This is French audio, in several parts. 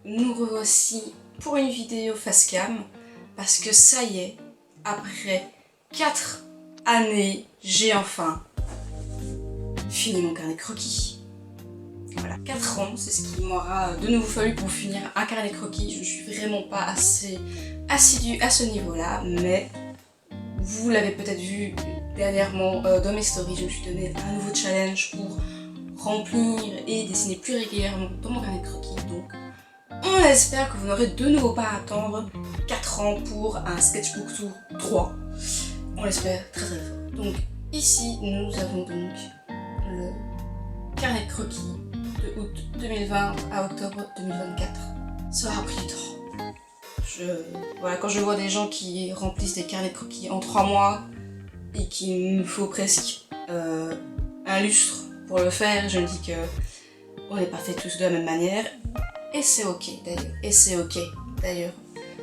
nous revoici pour une vidéo face cam parce que ça y est, après 4 années, j'ai enfin fini mon carnet de croquis. Voilà, 4 ans, c'est ce qu'il m'aura de nouveau fallu pour finir un carnet de croquis. Je ne suis vraiment pas assez assidue à ce niveau-là, mais vous l'avez peut-être vu dernièrement dans mes stories, je me suis donné un nouveau challenge pour remplir et dessiner plus régulièrement dans mon carnet de croquis. Donc, on espère que vous n'aurez de nouveau pas à attendre 4 ans pour un Sketchbook Tour 3. On l'espère très très fort. Donc, ici, nous avons donc le carnet de croquis de août 2020 à octobre 2024. Ça aura pris du temps. Voilà, quand je vois des gens qui remplissent des carnets de croquis en 3 mois et qu'il nous faut presque un lustre pour le faire, je me dis que on n'est pas fait tous de la même manière. Et c'est ok d'ailleurs.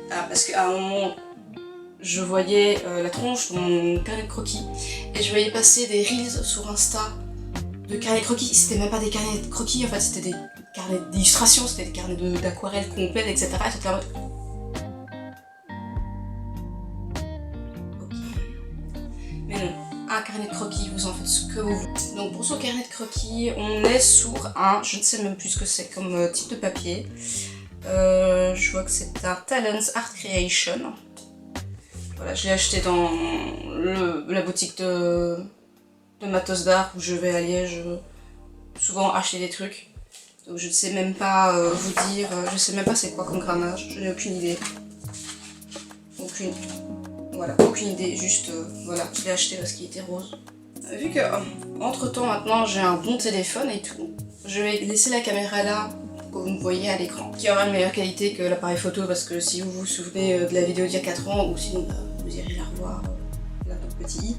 Parce qu'à un moment, je voyais la tronche de mon carnet de croquis et je voyais passer des reels sur Insta de carnets de croquis. C'était même pas des carnets de croquis, en fait c'était des carnets d'illustration, c'était des carnets d'aquarelle complètes, etc. Et c'était en mode... Ok. Mais non, un carnet de croquis, vous en faites ce que vous voulez. Donc pour ce carnet de croquis, on est sur un, je ne sais même plus ce que c'est comme type de papier. Je vois que c'est un Talents Art Creation. Voilà, je l'ai acheté dans la boutique de matos d'art où je vais à Liège souvent acheter des trucs. Donc je ne sais même pas vous dire, je sais même pas c'est quoi comme grammage, je n'ai aucune idée. Aucune idée, juste voilà, je l'ai acheté parce qu'il était rose. Vu que entre temps maintenant j'ai un bon téléphone et tout, je vais laisser la caméra là que vous me voyez à l'écran, qui aura une meilleure qualité que l'appareil photo, parce que si vous vous souvenez de la vidéo d'il y a 4 ans, ou sinon vous irez la revoir là dans le petit i,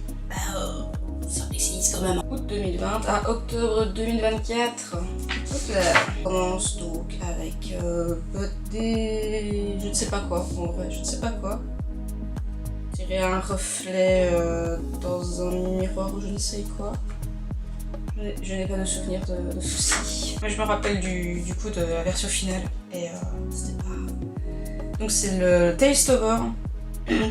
ça existe quand même. Août 2020 à octobre 2024. Hop là. On commence donc avec des... je ne sais pas quoi, en vrai, je ne sais pas quoi. Tirer un reflet dans un miroir ou je ne sais quoi. Je n'ai pas de souvenir de ceci. Mais je me rappelle du coup de la version finale. Et c'était pas... Donc c'est le Tasteover.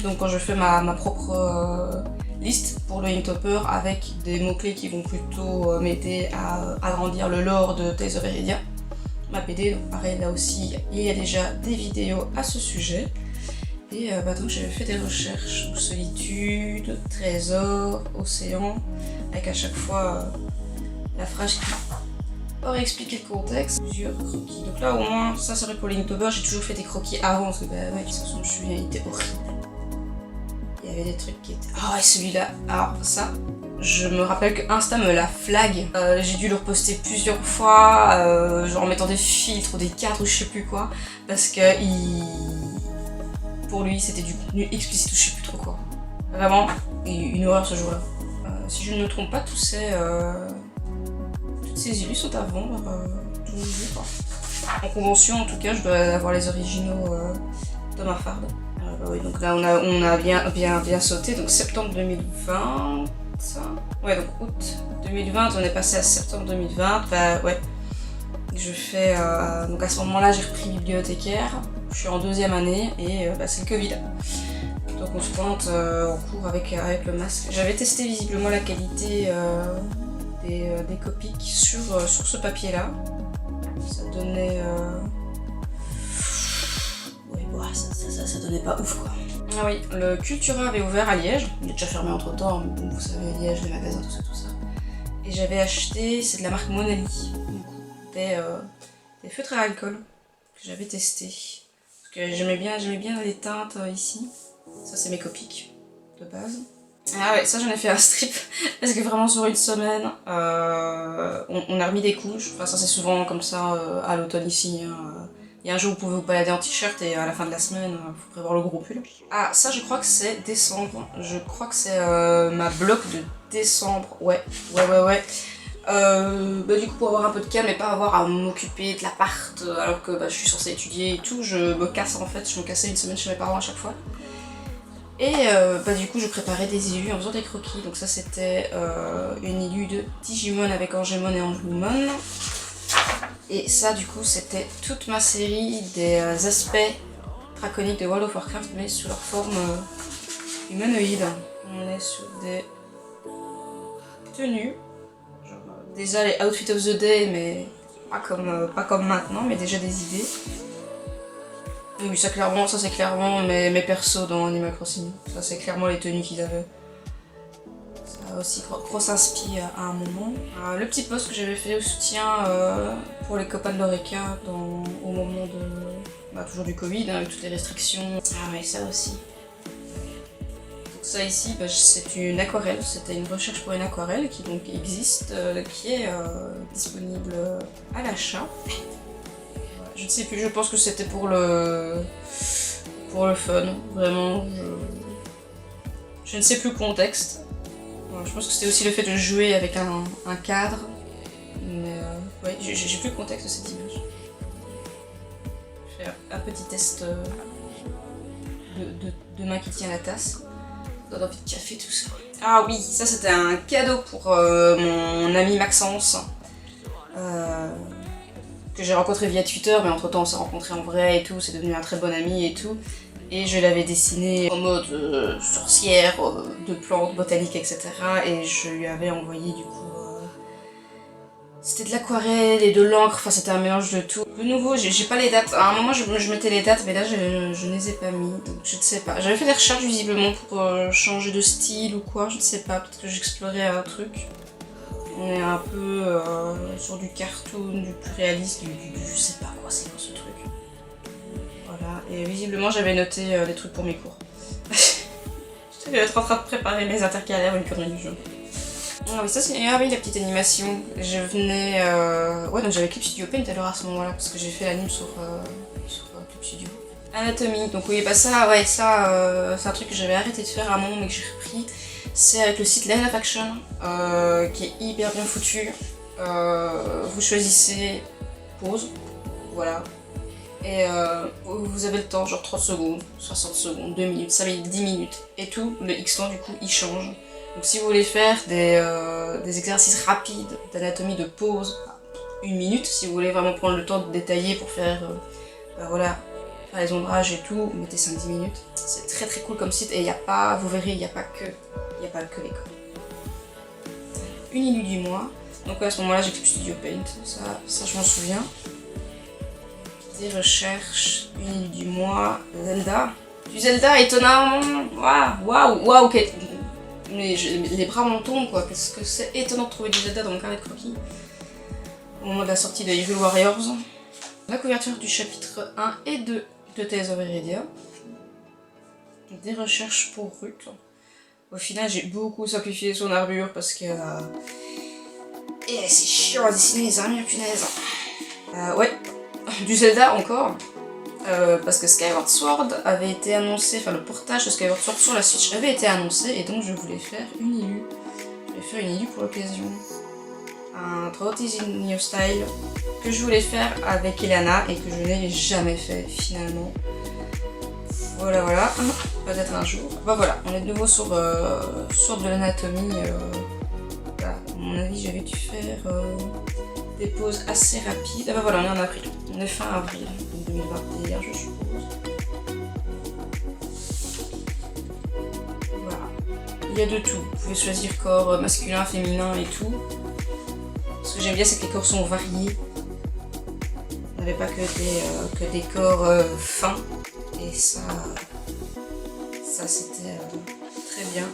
Donc quand je fais ma propre liste pour le Inktober avec des mots-clés qui vont plutôt m'aider à agrandir le lore de Tales of Erydia, ma BD. Donc pareil, là aussi il y a déjà des vidéos à ce sujet. Et donc j'ai fait des recherches, solitude, trésor, océan, avec à chaque fois la phrase qui aurait expliqué le contexte. Plusieurs croquis. Donc là au moins, ça serait pour l'Inktober, j'ai toujours fait des croquis avant, parce que mec, de toute façon je me souviens, il était horrible. Il y avait des trucs qui étaient... Ah ouais, celui-là, alors ça, je me rappelle que Insta me la flag. J'ai dû le reposter plusieurs fois, genre en mettant des filtres ou des cadres ou je sais plus quoi, parce que pour lui c'était du contenu explicite ou je sais plus trop quoi. Vraiment, une horreur ce jour-là. Si je ne me trompe pas, toutes ces illus sont à vendre, en convention en tout cas, je dois avoir les originaux de ma farde. Oui, donc là on a bien sauté, donc septembre 2020, ouais, donc août 2020, on est passé à septembre 2020, bah ouais, je fais, donc à ce moment-là j'ai repris bibliothécaire, je suis en 2e année et c'est le Covid, donc on se pointe en cours avec le masque. J'avais testé visiblement la qualité des copies sur ce papier-là, ça donnait... ça donnait pas ouf quoi. Ah oui, le Cultura avait ouvert à Liège, il est déjà fermé entre temps, mais bon, vous savez, Liège, les magasins, tout ça. Et j'avais acheté, c'est de la marque Monali, des feutres à alcool que j'avais testé. Parce que j'aimais bien les teintes ici. Ça c'est mes Copics de base. Ah ouais, ça j'en ai fait un strip, parce que vraiment sur une semaine, on a remis des couches, enfin ça c'est souvent comme ça à l'automne ici. Il y a un jour où vous pouvez vous balader en t-shirt et à la fin de la semaine, il faut prévoir le gros pull. Ah, ça je crois que c'est décembre. Je crois que c'est ma bloc de décembre. Ouais. Du coup pour avoir un peu de calme et pas avoir à m'occuper de l'appart alors que je suis censée étudier et tout, je me casse en fait. Je me cassais une semaine chez mes parents à chaque fois. Et du coup je préparais des illus en faisant des croquis. Donc ça c'était une illu de Digimon avec Angemon et Angelumon. Et ça du coup c'était toute ma série des aspects draconiques de World of Warcraft mais sous leur forme humanoïde. On est sur des tenues, genre, déjà les outfits of the day mais pas comme maintenant mais déjà des idées. Et oui ça c'est clairement mes persos dans Animal Crossing, ça c'est clairement les tenues qu'ils avaient. Ça a aussi grosse inspi à un moment. Le petit post que j'avais fait au soutien pour les copains de l'Oreca au moment de toujours du Covid, avec toutes les restrictions. Ah ouais, ça aussi. Donc ça ici, c'est une aquarelle, c'était une recherche pour une aquarelle qui donc existe, qui est disponible à l'achat. Je ne sais plus, je pense que c'était pour le fun, vraiment. Je ne sais plus le contexte. Je pense que c'était aussi le fait de jouer avec un cadre. Mais ouais, j'ai plus le contexte de cette image. Je vais faire un petit test de main qui tient la tasse. Donne envie de café tout ça. Ah oui, ça c'était un cadeau pour mon ami Maxence. Que j'ai rencontré via Twitter, mais entre temps on s'est rencontrés en vrai et tout, c'est devenu un très bon ami et tout. Et je l'avais dessiné en mode sorcière, de plantes, botaniques, etc. Et je lui avais envoyé du coup... c'était de l'aquarelle et de l'encre, enfin c'était un mélange de tout. De nouveau, j'ai pas les dates. À un moment je mettais les dates, mais là je ne les ai pas mis, donc je ne sais pas. J'avais fait des recherches visiblement pour changer de style ou quoi, je ne sais pas, peut-être que j'explorais un truc. On est un peu sur du cartoon, du plus réaliste, je sais pas quoi c'est pour ce truc. Voilà, et visiblement j'avais noté des trucs pour mes cours. Je devais être en train de préparer mes intercalaires ou une connerie du jeu. Ah oui, ça c'est la petite animation. Je venais... Ouais, donc j'avais Clip Studio Paint alors à ce moment-là, parce que j'ai fait l'anime sur Clip Studio. Anatomie, donc oui, bah ça, ouais, ça, c'est un truc que j'avais arrêté de faire à un moment mais que j'ai repris. C'est avec le site Line of Action, qui est hyper bien foutu. Vous choisissez pause, voilà. Et vous avez le temps, genre 30 secondes, 60 secondes, 2 minutes, 5 minutes, 10 minutes. Et tout, le X-temps du coup, il change. Donc si vous voulez faire des exercices rapides d'anatomie de pause, 1 minute. Si vous voulez vraiment prendre le temps de détailler pour faire, voilà, faire les ombrages et tout, mettez 5-10 minutes. C'est très très cool comme site et il n'y a pas, vous verrez, il n'y a pas que l'école. Une illu du mois. Donc à ce moment-là, j'ai Clip Studio Paint, ça je m'en souviens. Des recherches, une illu du mois, Zelda. Du Zelda étonnamment, waouh, ok. Mais les bras m'en tombent quoi, qu'est-ce que c'est étonnant de trouver du Zelda dans mon carnet de croquis. Au moment de la sortie de Hyrule Warriors. La couverture du chapitre 1 et 2 de Tales of Iridia. Des recherches pour Ruth. Au final, j'ai beaucoup simplifié son armure parce que... Et c'est chiant à dessiner les armures, punaise. Ouais, du Zelda encore. Parce que Skyward Sword avait été annoncé, enfin le portage de Skyward Sword sur la Switch avait été annoncé et donc je voulais faire une illu. Je voulais faire une illu pour l'occasion. Un Throat in New Style que je voulais faire avec Eliana et que je n'ai jamais fait finalement. Voilà, peut-être un jour. Bah voilà, on est de nouveau sur de l'anatomie. Voilà, à mon avis, j'avais dû faire des pauses assez rapides. Ah bah voilà, on est en avril. On est fin avril 2021, je suppose. Voilà. Il y a de tout. Vous pouvez choisir corps masculin, féminin et tout. Ce que j'aime bien, c'est que les corps sont variés. On n'avait pas que des corps fins. Et ça c'était très bien.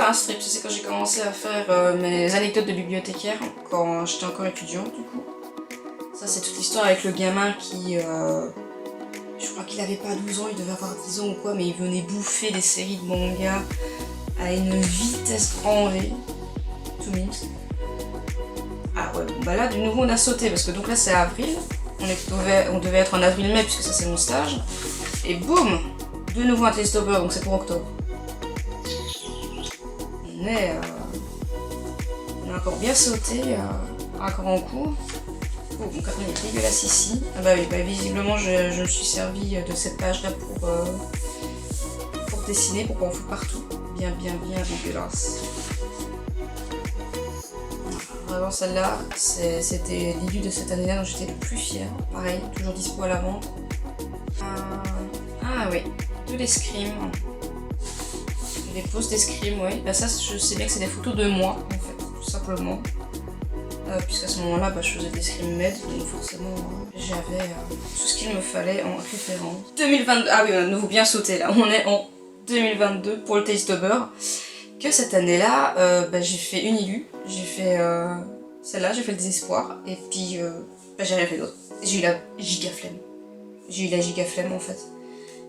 Un strip, c'est quand j'ai commencé à faire mes anecdotes de bibliothécaire, quand j'étais encore étudiante du coup. Ça c'est toute l'histoire avec le gamin qui, je crois qu'il avait pas 12 ans, il devait avoir 10 ans ou quoi, mais il venait bouffer des séries de manga à une vitesse grand V. Tout mince. Ah ouais, bon bah là de nouveau on a sauté, parce que donc là c'est avril. On devait être en avril-mai puisque ça c'est mon stage. Et boum, de nouveau un Tasteover, donc c'est pour octobre. On a encore bien sauté, encore en cours. Oh, mon carton est dégueulasse ici. Ah bah oui, bah visiblement je me suis servi de cette page là pour dessiner, pour qu'on fout partout. Bien dégueulasse. Vraiment celle-là, c'était l'ILU de cette année-là dont j'étais le plus fière. Pareil, toujours dispo à la vente. Ah oui, de l'escrime. Les poses d'escrime, oui. Bah ça, je sais bien que c'est des photos de moi, en fait, tout simplement. Puisqu'à ce moment-là, bah, je faisais des escrime med, donc forcément, j'avais tout ce qu'il me fallait en référence. 2022, ah oui, on a de nouveau bien sauté là, on est en 2022 pour le Tasteober. Que cette année-là, bah, j'ai fait une ILU, j'ai fait celle-là, j'ai fait le désespoir, et puis bah, j'ai rien fait d'autre. J'ai eu la giga flemme. J'ai eu la giga flemme en fait.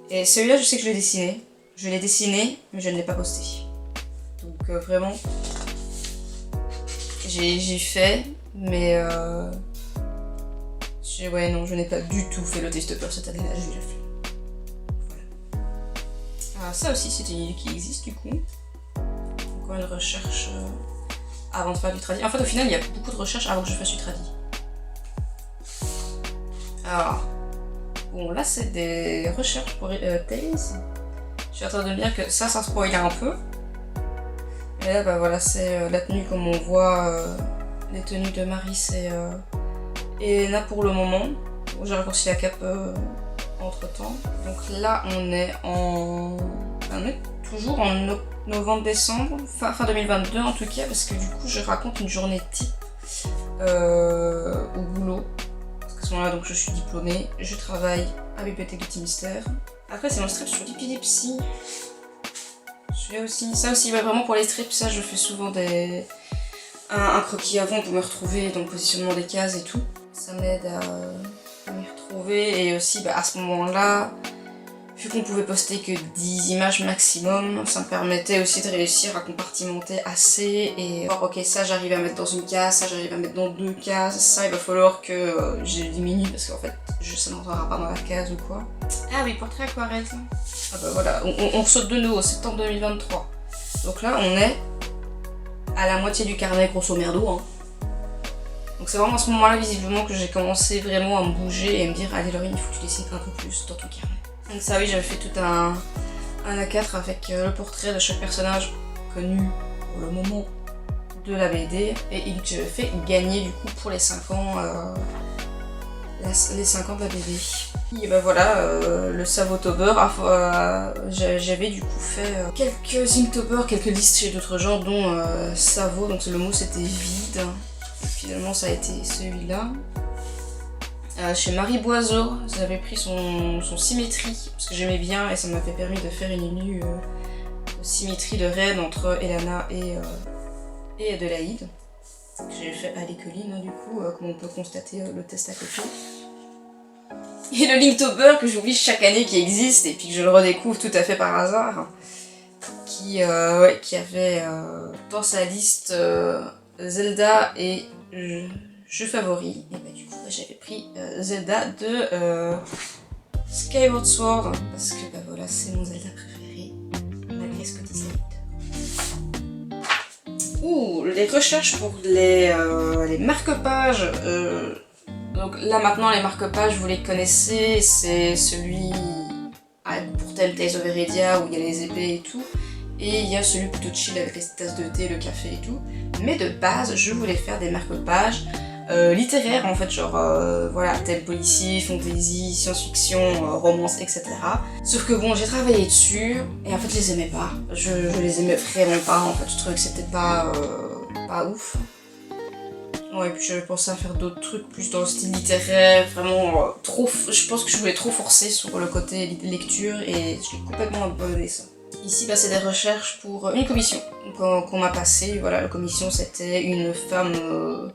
Et celui-là, je sais que je l'ai dessiné. Je l'ai dessiné, mais je ne l'ai pas posté. Donc vraiment, j'ai fait, mais ouais non, je n'ai pas du tout fait le Tasteober cette année-là, j'ai eu la flemme. Voilà. Alors ça aussi, c'est une ILU qui existe du coup. Encore une recherche avant de faire du tradi. En fait, au final, il y a beaucoup de recherches avant que je fasse du tradi. Alors, bon, là, c'est des recherches pour Tales. Je suis en train de me dire que ça spoil un peu. Et là, bah voilà, c'est la tenue comme on voit, les tenues de Maris et Elena pour le moment. J'ai raccourci la cape entre temps. Donc là, on est toujours en novembre-décembre, fin 2022 en tout cas, parce que du coup, je raconte une journée type au boulot. Parce qu'à ce moment-là, donc, je suis diplômée, je travaille à la bibliothèque du Petit Mystère. Après, c'est mon strip sur l'épilepsie. Celui-là aussi. Ça aussi, ouais, vraiment pour les strips, ça, je fais souvent un croquis avant pour me retrouver dans le positionnement des cases et tout. Ça m'aide à m'y retrouver. Et aussi, bah, à ce moment-là, vu qu'on pouvait poster que 10 images maximum, ça me permettait aussi de réussir à compartimenter assez et voir ok, ça j'arrive à mettre dans une case, ça j'arrive à mettre dans 2 cases, ça il va falloir que je diminue parce qu'en fait ça n'entrera pas dans la case ou quoi. Ah oui, portrait aquarelle. Ah bah voilà, on saute de nouveau, septembre 2023. Donc là on est à la moitié du carnet grosso merdo. Hein. Donc c'est vraiment à ce moment-là visiblement que j'ai commencé vraiment à me bouger et à me dire allez Laurine, il faut que tu dessines un peu plus dans ton carnet. Donc ça oui, j'avais fait tout un A4 avec le portrait de chaque personnage connu pour le moment de la BD et que j'avais fait gagner du coup pour les 5 ans les 5 ans de la BD. Et ben voilà, le Savotober, j'avais du coup fait quelques Inktober, quelques listes chez d'autres gens dont Savo, donc le mot c'était vide. Et finalement ça a été celui-là. Chez Marie Boiseau, j'avais pris son symétrie, parce que j'aimais bien et ça m'avait permis de faire une ILU symétrie de reine entre Elana et Adélaïde. J'ai fait à l'écoline, hein, du coup, comme on peut constater le test à côté. Et le Linktober que j'oublie chaque année qui existe et puis que je le redécouvre tout à fait par hasard, qui avait dans sa liste Zelda et jeux favoris. Et bah du coup j'avais pris Zelda de Skyward Sword parce que bah voilà c'est mon Zelda préféré malgré ce que disent les lecteurs. Ouh, les recherches pour les marque-pages. Donc là maintenant les marque-pages vous les connaissez, c'est celui pour Tales of Heredia où il y a les épées et tout. Et il y a celui plutôt chill avec les tasses de thé, le café et tout. Mais de base, je voulais faire des marque-pages littéraires en fait, genre voilà, thème policier, fantasy, science-fiction, romance, etc. Sauf que bon, j'ai travaillé dessus et en fait je les aimais pas. Je les aimais vraiment pas en fait, je trouvais que c'était pas ouf. Ouais, et puis j'avais pensé à faire d'autres trucs plus dans le style littéraire, vraiment trop. Je pense que je voulais trop forcer sur le côté lecture et je l'ai complètement abandonné ça. Ici, bah, c'est des recherches pour une commission qu'on m'a passée. Voilà, la commission c'était une femme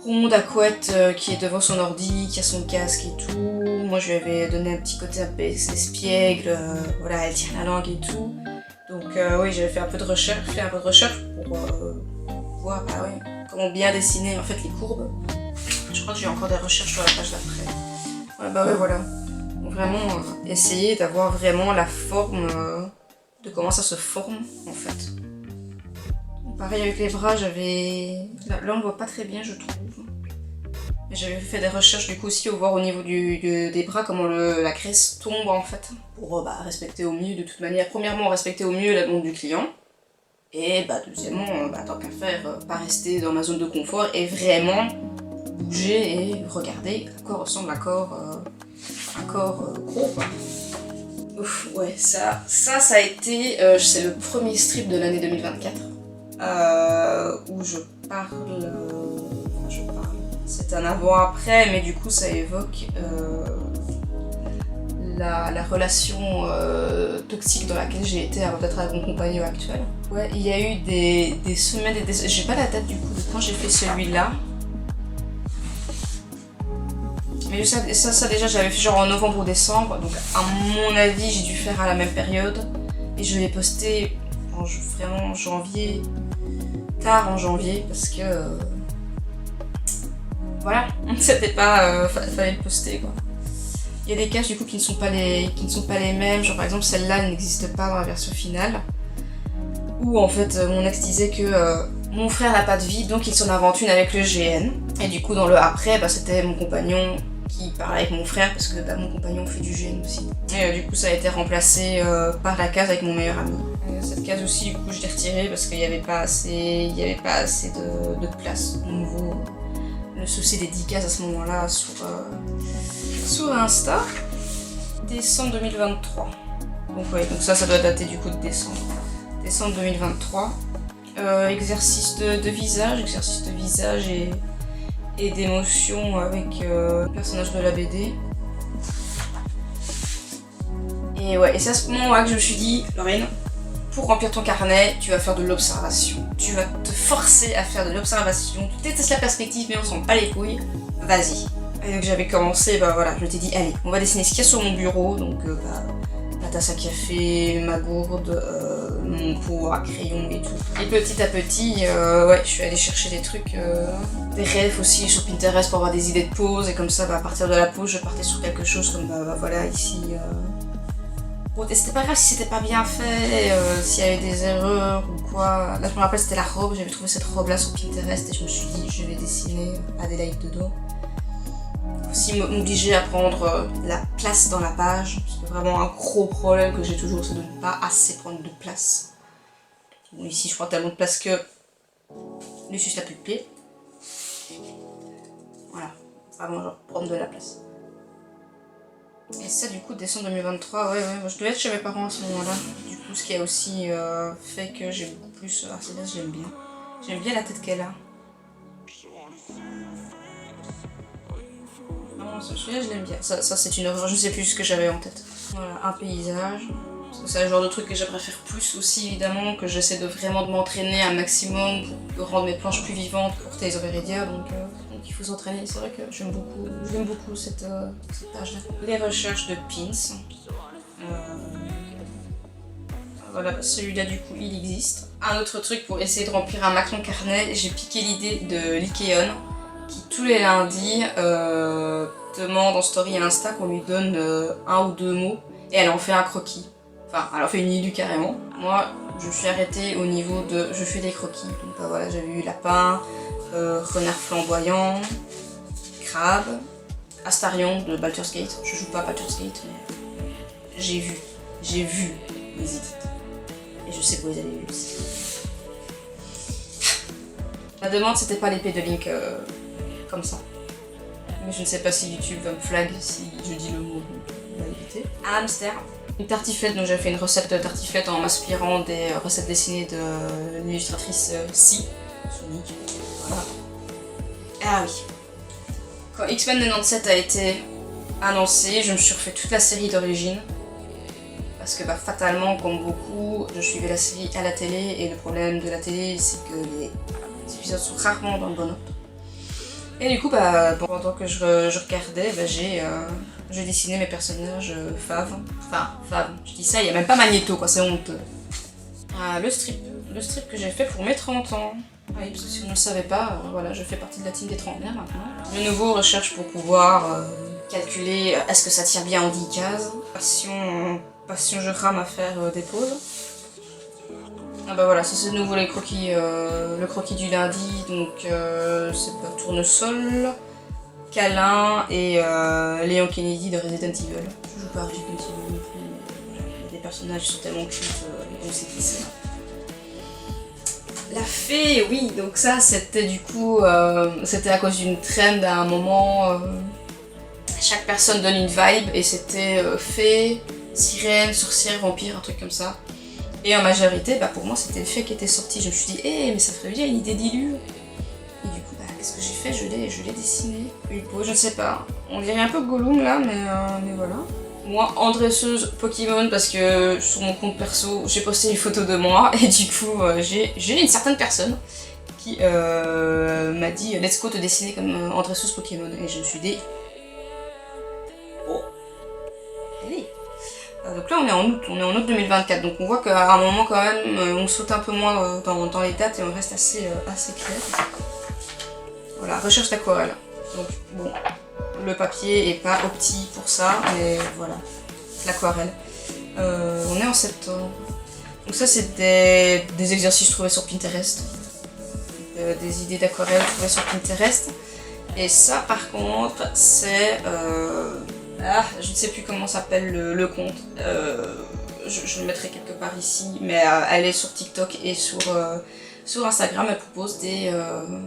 ronde à couette qui est devant son ordi, qui a son casque et tout. Moi je lui avais donné un petit côté un peu espiègle, voilà, elle tire la langue et tout. Donc oui, j'avais fait un peu de recherche, pour voir bah, ouais, comment bien dessiner en fait les courbes. Je crois que j'ai encore des recherches sur la page d'après. Ouais, bah ouais, voilà. Donc, vraiment essayer d'avoir vraiment la forme de comment ça se forme en fait. Pareil avec les bras, j'avais... Là on ne voit pas très bien je trouve. Mais j'avais fait des recherches du coup aussi au voir au niveau des bras comment la graisse tombe en fait. Pour respecter au mieux de toute manière. Premièrement respecter au mieux la demande du client. Et bah deuxièmement, tant qu'à faire, pas rester dans ma zone de confort et vraiment bouger et regarder à quoi ressemble un corps gros quoi. Ouf, ouais, ça a été, c'est le premier strip de l'année 2024 où je parle. C'est un avant-après, mais du coup ça évoque la relation toxique dans laquelle j'ai été avant d'être avec mon compagnon actuel. Ouais, il y a eu des semaines et des... J'ai pas la date du coup de quand j'ai fait celui-là. Mais ça déjà j'avais fait genre en novembre ou décembre, donc à mon avis j'ai dû faire à la même période. Et je l'ai posté vraiment janvier, tard en janvier, parce que voilà, c'était pas, fallait le poster quoi. Il y a des cases du coup qui ne sont pas les mêmes, genre par exemple celle-là elle n'existe pas dans la version finale. Où en fait mon ex disait que mon frère n'a pas de vie donc il s'en invente une avec le GN. Et du coup dans le après c'était mon compagnon qui parlait avec mon frère parce que mon compagnon fait du GN aussi. Et du coup ça a été remplacé par la case avec mon meilleur ami. Et cette case aussi du coup je l'ai retirée parce qu'il n'y avait pas assez, de place au niveau. Le souci des 10 cases à ce moment-là sur Insta. Décembre 2023. Donc ouais, donc ça doit dater du coup de décembre. Décembre 2023. Exercice de visage et d'émotion avec le personnage de la BD. Et ouais, et c'est à ce moment-là que je me suis dit, Laurine, pour remplir ton carnet, tu vas faire de l'observation. Tu vas te forcer à faire de l'observation. Tu détestes la perspective, mais on s'en bat les couilles. Vas-y. Et donc j'avais commencé, voilà, je t'ai dit, allez, on va dessiner ce qu'il y a sur mon bureau. Donc, ma tasse à café, ma gourde, mon pot à crayon et tout. Et petit à petit, ouais, je suis allée chercher des trucs, des rêves aussi sur Pinterest pour avoir des idées de pause. Et comme ça, à partir de la pause, je partais sur quelque chose comme, voilà, ici. Bon, c'était pas grave si c'était pas bien fait, s'il y avait des erreurs ou quoi. Là, je me rappelle, c'était la robe, j'avais trouvé cette robe-là sur Pinterest et je me suis dit, je vais dessiner Adélaïde dedans. Aussi m'obliger à prendre la place dans la page, c'est vraiment un gros problème que j'ai toujours, c'est de ne pas assez prendre de place. Bon, ici, je prends tellement de place que Lucius n'a plus de pied. Voilà, vraiment, genre, prendre de la place. Et ça du coup décembre 2023, ouais, je devais être chez mes parents à ce moment-là. Du coup ce qui a aussi fait que j'ai beaucoup plus... Arcelas, j'aime bien. J'aime bien la tête qu'elle a. Non, celui-là je l'aime bien. Ça c'est une œuvre, je sais plus ce que j'avais en tête. Voilà, un paysage. Parce que c'est le genre de truc que j'aimerais faire plus aussi évidemment, que j'essaie de vraiment de m'entraîner un maximum pour rendre mes planches plus vivantes pour Tales of Eredia, donc il faut s'entraîner. C'est vrai que j'aime beaucoup cette page-là. Les recherches de pins. Voilà, celui-là du coup il existe. Un autre truc pour essayer de remplir un max mon carnet, j'ai piqué l'idée de Lykéon, qui tous les lundis demande en story à Insta qu'on lui donne un ou deux mots et elle en fait un croquis. Enfin, elle en fait une illu carrément. Moi, je suis arrêtée au niveau de je fais des croquis. Donc voilà, j'avais eu lapin, renard flamboyant, crabe, Astarion de Baldur's Gate. Je joue pas à Baldur's Gate, mais j'ai vu les idées. Et je sais que vous les avez vus aussi. La demande, c'était pas l'épée de Link comme ça. Mais je ne sais pas si YouTube va me flag si je dis le mot, donc on va éviter. Un hamster. Une tartiflette, donc j'ai fait une recette de tartiflette en m'inspirant des recettes dessinées de l'illustratrice Si, Sonic, voilà. Ah oui. Quand X-Men 97 a été annoncé, je me suis refait toute la série d'origine. Parce que fatalement, comme beaucoup, je suivais la série à la télé et le problème de la télé, c'est que les épisodes sont rarement dans le bon ordre. Et du coup, pendant que je regardais, j'ai dessiné mes personnages faves. Enfin, faves, je dis ça, il n'y a même pas Magneto, quoi, c'est honteux. Le strip que j'ai fait pour mes 30 ans. Oui, parce que si vous ne le savez pas, voilà, je fais partie de la team des trentenaires maintenant. De nouveau, recherche pour pouvoir calculer est-ce que ça tire bien en 10 cases. Passion, je rame à faire des pauses. Ah voilà, ça c'est de nouveau les croquis, le croquis du lundi, donc c'est pas Tournesol, Câlin et Léon Kennedy de Resident Evil. Je joue pas à Resident Evil non plus, mais voilà, les personnages sont tellement cultes, on sait qui c'est. La fée, oui, donc ça c'était du coup, c'était à cause d'une trend à un moment, chaque personne donne une vibe et c'était fée, sirène, sorcière, vampire, un truc comme ça. Et en majorité, bah pour moi c'était le fée qui était sorti, je me suis dit, mais ça ferait bien une idée d'illu. Et du coup, bah qu'est-ce que j'ai fait? Je l'ai dessiné. Une peau, je ne sais pas, on dirait un peu Gollum là, mais voilà. Moi, en dresseuse Pokémon, parce que sur mon compte perso, j'ai posté une photo de moi, et du coup, j'ai une certaine personne qui m'a dit let's go te dessiner comme en dresseuse Pokémon. Et je me suis dit, oh, allez. Donc là, on est en août 2024, donc on voit qu'à un moment, quand même, on saute un peu moins dans les dates et on reste assez clair. Voilà, recherche d'aquarelle. Donc, bon. Le papier est pas opti pour ça, mais voilà, l'aquarelle. On est en septembre. Donc ça c'est des exercices trouvés sur Pinterest. Des idées d'aquarelle trouvées sur Pinterest. Et ça par contre c'est... je ne sais plus comment s'appelle le compte. Je le mettrai quelque part ici, mais elle est sur TikTok et sur Instagram. Elle propose des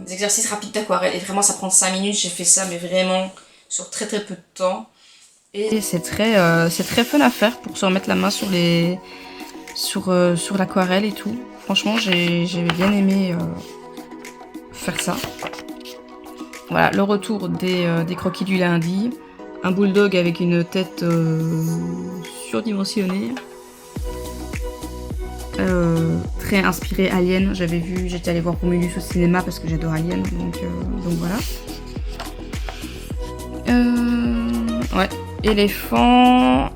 exercices rapides d'aquarelle. Et vraiment ça prend 5 minutes, j'ai fait ça mais vraiment... sur très peu de temps. Et c'est très fun à faire pour se remettre la main sur l'aquarelle et tout. Franchement, j'ai bien aimé faire ça. Voilà, le retour des croquis du lundi. Un bulldog avec une tête surdimensionnée. Très inspiré Alien. J'étais allée voir Romulus au cinéma parce que j'adore Alien. Donc voilà. Ouais, éléphant,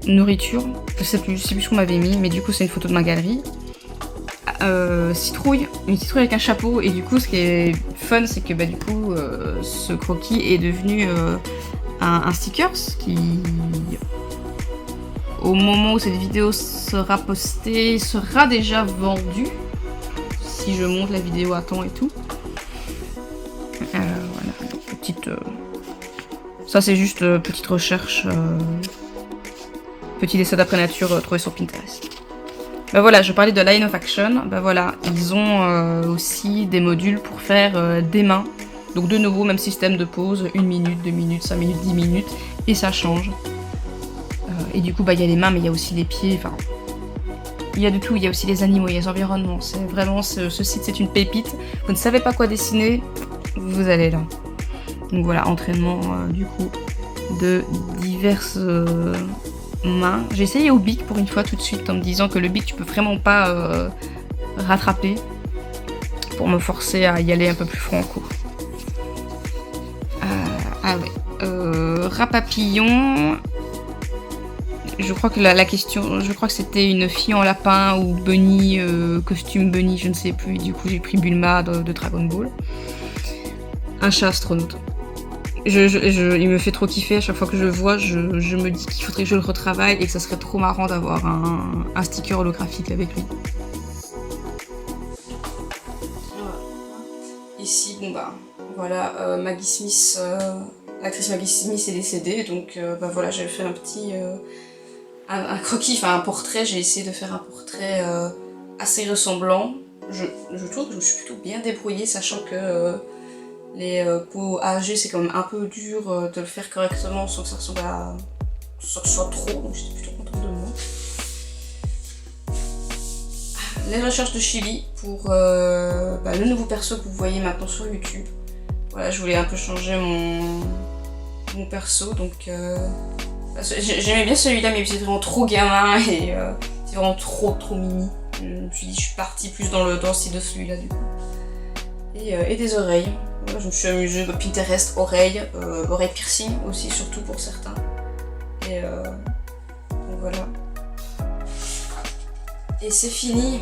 nourriture, je sais plus ce qu'on m'avait mis, mais du coup c'est une photo de ma galerie. Citrouille, une citrouille avec un chapeau, et du coup ce qui est fun c'est que du coup ce croquis est devenu un sticker qui, au moment où cette vidéo sera postée, sera déjà vendu, si je monte la vidéo à temps et tout. Voilà, petite... Ça c'est juste petite recherche, petit dessin d'après nature trouvé sur Pinterest. Bah voilà, je parlais de Line of Action, bah voilà, ils ont aussi des modules pour faire des mains. Donc de nouveau, même système de pause, 1 minute, 2 minutes, 5 minutes, 10 minutes, et ça change. Et du coup, il y a les mains, mais il y a aussi les pieds, enfin... Il y a de tout, il y a aussi les animaux, il y a les environnements, c'est vraiment, ce site c'est une pépite. Vous ne savez pas quoi dessiner, vous allez là. Donc voilà, entraînement du coup de diverses mains. J'ai essayé au bic pour une fois tout de suite en me disant que le bic tu peux vraiment pas rattraper, pour me forcer à y aller un peu plus franco. Ah ouais. Rat papillon. Je crois que la question, je crois que c'était une fille en lapin ou bunny, costume bunny, je ne sais plus. Du coup j'ai pris Bulma de Dragon Ball. Un chat astronaute. Il me fait trop kiffer à chaque fois que je le vois, je me dis qu'il faudrait que je le retravaille et que ça serait trop marrant d'avoir un sticker holographique avec lui. Ici, bon bah, voilà, Maggie Smith, l'actrice Maggie Smith est décédée, donc bah voilà, j'avais fait un petit, un croquis, enfin un portrait, j'ai essayé de faire un portrait assez ressemblant. Je trouve que je me suis plutôt bien débrouillée, sachant que les peaux âgées, c'est quand même un peu dur de le faire correctement sans que ça ressemble à... sans que ce soit trop, donc j'étais plutôt contente de moi. Les recherches de Chili pour le nouveau perso que vous voyez maintenant sur YouTube. Voilà, je voulais un peu changer mon perso, donc j'aimais bien celui-là, mais il était vraiment trop gamin et c'est vraiment trop mimi. Je me suis dit, je suis partie plus dans le style de celui-là du coup. Et des oreilles. Voilà, je me suis amusée, Pinterest, oreilles piercing aussi, surtout pour certains. Et donc voilà. Et c'est fini.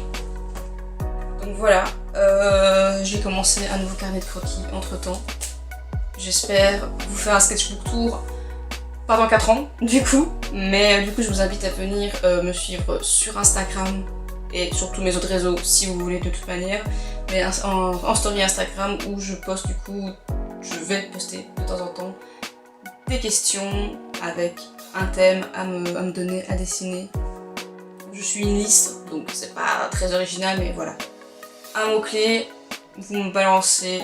Donc voilà, j'ai commencé un nouveau carnet de croquis entre temps. J'espère vous faire un sketchbook tour, pas dans 4 ans du coup, mais du coup je vous invite à venir me suivre sur Instagram et sur tous mes autres réseaux si vous voulez de toute manière, mais en story Instagram où je poste du coup, je vais poster de temps en temps des questions avec un thème à me donner, à dessiner. Je suis une liste, donc c'est pas très original, mais voilà. un mot-clé, vous me balancez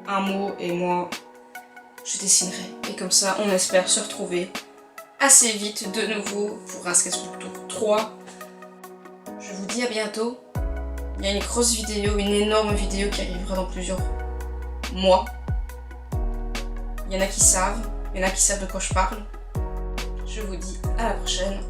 un mot et moi je dessinerai. Et comme ça, on espère se retrouver assez vite de nouveau pour un Sketchbook Tour 3. Je vous dis à bientôt. Il y a une grosse vidéo, une énorme vidéo qui arrivera dans plusieurs mois. Il y en a qui savent de quoi je parle. Je vous dis à la prochaine.